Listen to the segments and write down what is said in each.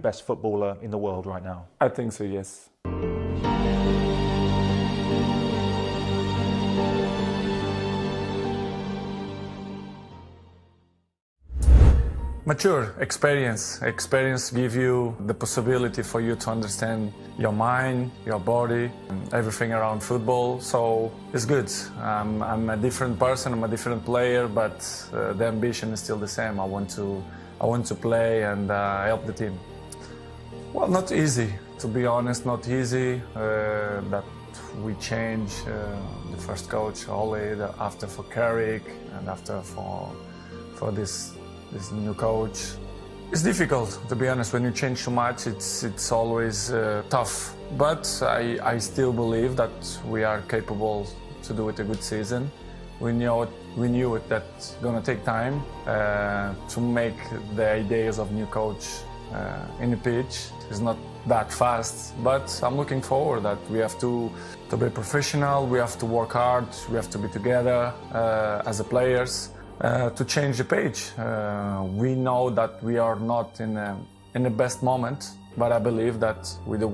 the best footballer in the world right now? I think so, yes. Mature experience. Experience give you the possibility for you to understand your mind, your body, and everything around football. So it's good. I'm a different person. I'm a different player, but the ambition is still the same. I want to play and help the team. Well, not easy, to be honest. Not easy. That we changed the first coach, Ole, after for Carrick, and after for this new coach. It's difficult, to be honest. When you change too much, it's always tough. But I still believe that we are capable to do it a good season. We knew it that's gonna take time to make the ideas of new coach in the pitch. It's not that fast, but I'm looking forward that we have to be professional. We have to work hard. We have to be together as the players. To change the page. We know that we are not in the best moment, but I believe that with the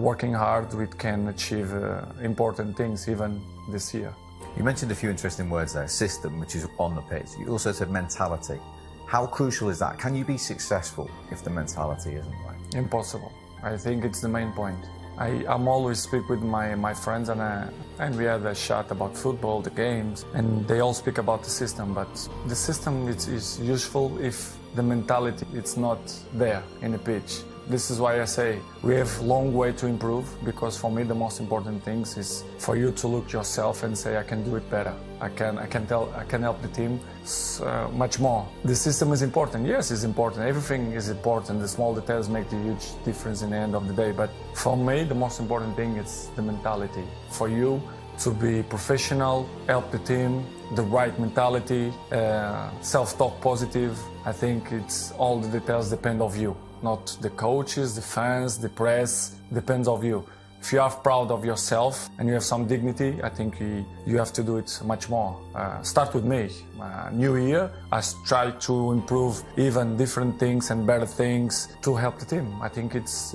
working hard, we can achieve important things even this year. You mentioned a few interesting words there, system, which is on the pitch. You also said mentality. How crucial is that? Can you be successful if the mentality isn't right? Impossible. I think it's the main point. I'm always speak with my friends and we had a chat about football, the games, and they all speak about the system, but the system is useful if the mentality it's not there in the pitch. This is why I say we have a long way to improve, because for me the most important things is for you to look yourself and say I can do it better. I can help the team much more. The system is important. Yes, it's important. Everything is important. The small details make the huge difference in the end of the day. But for me, the most important thing is the mentality. For you to be professional, help the team, the right mentality, self-talk positive. I think it's all the details depend of you. Not the coaches, the fans, the press, depends of you. If you are proud of yourself and you have some dignity, I think you have to do it much more. Start with me. New year, I try to improve even different things and better things to help the team. I think it's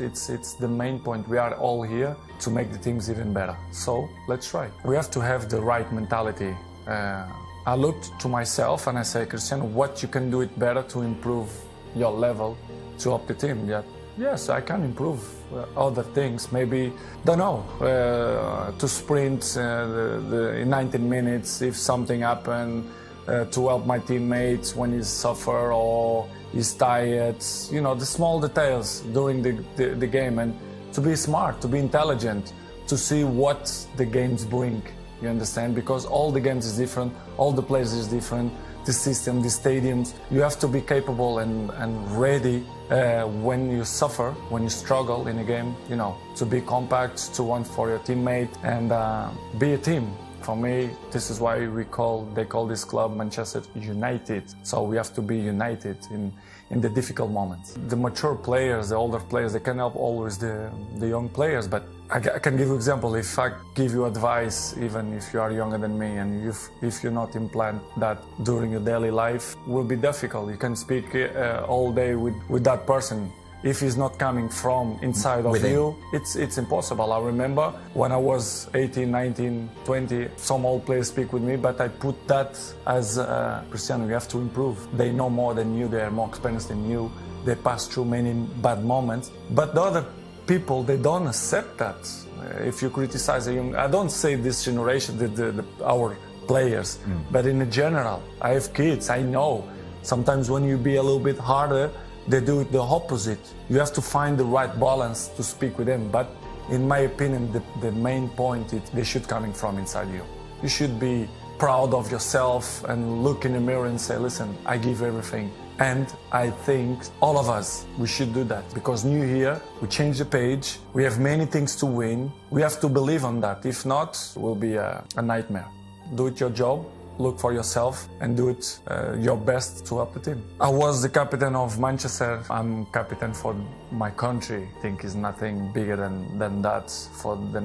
the main point. We are all here to make the teams even better. So let's try. We have to have the right mentality. I looked to myself and I say, Cristiano, what you can do it better to improve your level to help the team? Yeah. Yes, I can improve other things. Maybe, don't know, to sprint in 19 minutes if something happened, to help my teammates when he suffer or he's tired. You know, the small details during the game, and to be smart, to be intelligent, to see what the games bring. You understand? Because all the games is different, all the players is different, the system, the stadiums. You have to be capable and ready when you suffer, when you struggle in a game, you know, to be compact, to want for your teammate and be a team. For me, this is why they call this club Manchester United. So we have to be united in the difficult moments. The mature players, the older players, they can help always the young players, but I can give you an example. If I give you advice, even if you are younger than me, and if you not implant that during your daily life, it will be difficult. You can speak all day with that person. If he's not coming from inside of you, it's impossible. I remember when I was 18, 19, 20, some old players speak with me, but I put that as Cristiano, you have to improve. They know more than you, they are more experienced than you, they pass through many bad moments. But the other people, they don't accept that. If you criticize a young, I don't say this generation, our players, but in general, I have kids, I know. Sometimes when you be a little bit harder, they do it the opposite. You have to find the right balance to speak with them. But in my opinion, the main point is they should coming from inside you. You should be proud of yourself and look in the mirror and say, listen, I give everything. And I think all of us, we should do that, because new year, we change the page, we have many things to win, we have to believe on that. If not, it will be a nightmare. Do it your job, look for yourself and do it your best to help the team. I was the captain of Manchester. I'm captain for my country. I think it's nothing bigger than that for the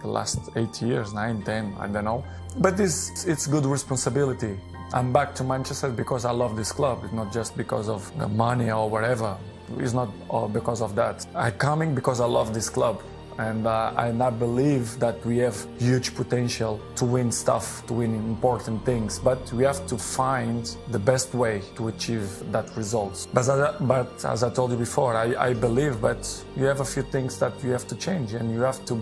last 8 years, 9, 10, I don't know. But it's good responsibility. I'm back to Manchester because I love this club. It's not just because of the money or whatever. it's not because of that. I'm coming because I love this club. And I believe that we have huge potential to win stuff, to win important things, but we have to find the best way to achieve that results. But as I told you before, I believe, but you have a few things that you have to change, and you have to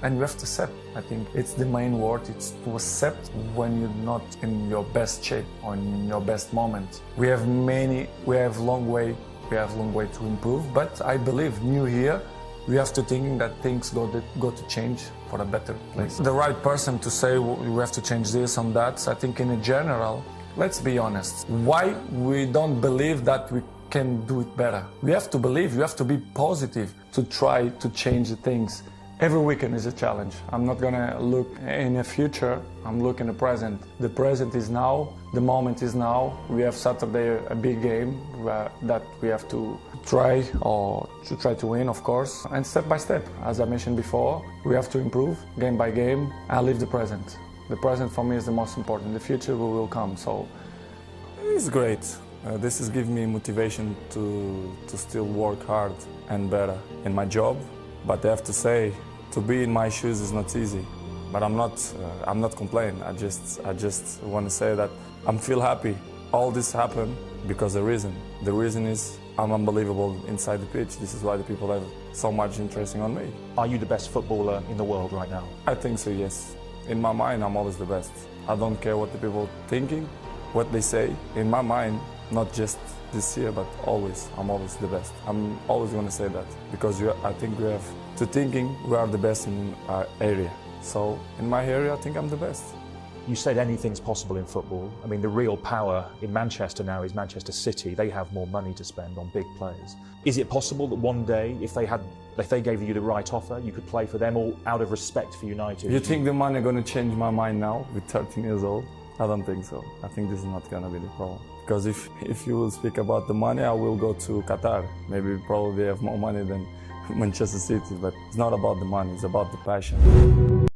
accept. I think it's the main word. It's to accept when you're not in your best shape or in your best moment. We have a long way to improve, but I believe new year, we have to think that things go to change for a better place. The right person to say we have to change this and that, I think in general, let's be honest. Why we don't believe that we can do it better? We have to believe, you have to be positive to try to change the things. Every weekend is a challenge. I'm not gonna look in the future, I'm looking at the present. The present is now, the moment is now. We have Saturday a big game that we have to try to win, of course. And step by step, as I mentioned before, we have to improve game by game. I live the present. The present for me is the most important. The future will come, so. It's great. This is giving me motivation to still work hard and better in my job. But I have to say, to be in my shoes is not easy. But I'm not complaining. I just want to say that I feel happy. All this happened because of the reason. The reason is I'm unbelievable inside the pitch. This is why the people have so much interest on me. Are you the best footballer in the world right now? I think so, yes. In my mind, I'm always the best. I don't care what the people are thinking, what they say. In my mind, not just this year, but always, I'm always the best. I'm always going to say that because I think we have to thinking we are the best in our area. So in my area, I think I'm the best. You said anything's possible in football. I mean, the real power in Manchester now is Manchester City. They have more money to spend on big players. Is it possible that one day, if they gave you the right offer, you could play for them, all out of respect for United? You think the money going to change my mind now with 13 years old? I don't think so. I think this is not going to be the problem. Because if you will speak about the money, I will go to Qatar. Maybe probably have more money than Manchester City, but it's not about the money, it's about the passion.